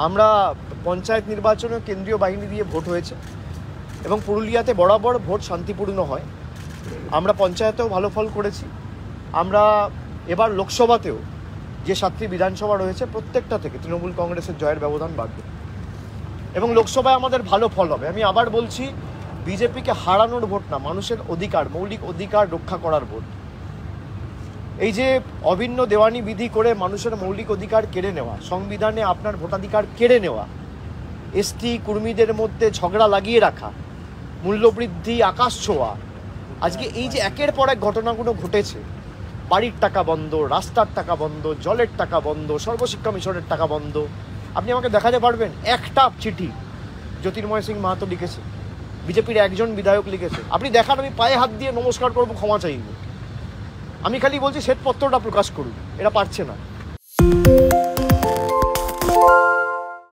আমরা পঞ্চায়েত নির্বাচনে কেন্দ্রীয় বাহিনী দিয়ে ভোট হয়েছে এবং পুরুলিয়াতে বরাবর ভোট শান্তিপূর্ণ হয়। আমরা পঞ্চায়েতেও ভালো ফল করেছি। আমরা এবার লোকসভাতেও যে 7টি বিধানসভা রয়েছে প্রত্যেকটা থেকে তৃণমূল কংগ্রেসের জয়ের ব্যবধান বাড়বে এবং লোকসভায় আমাদের ভালো ফল হবে। আমি আবার বলছি, বিজেপিকে হারানোর ভোট না, মানুষের অধিকার, মৌলিক অধিকার রক্ষা করার ভোট। এই যে অভিন্ন দেওয়ানি বিধি করে মানুষের মৌলিক অধিকার কেড়ে নেওয়া, সংবিধানে আপনার ভোটাধিকার কেড়ে নেওয়া, এসটি কর্মীদের মধ্যে ঝগড়া লাগিয়ে রাখা, মূল্যবৃদ্ধি আকাশ ছোঁয়া, আজকে এই যে একের পর এক ঘটনাগুলো ঘটেছে, বাড়ির টাকা বন্ধ, রাস্তার টাকা বন্ধ, জলের টাকা বন্ধ, সর্বশিক্ষা মিশনের টাকা বন্ধ, আপনি আমাকে দেখাতে পারবেন একটা চিঠি জ্যোতির্ময় সিং মাহাতো লিখেছে, বিজেপির একজন বিধায়ক লিখেছে? আপনি দেখান, আমি পায়ে হাত দিয়ে নমস্কার করবো, ক্ষমা চাইব। আমি খালি বলছি শ্বেতপত্রটা প্রকাশ করুন, এরা পারছে না।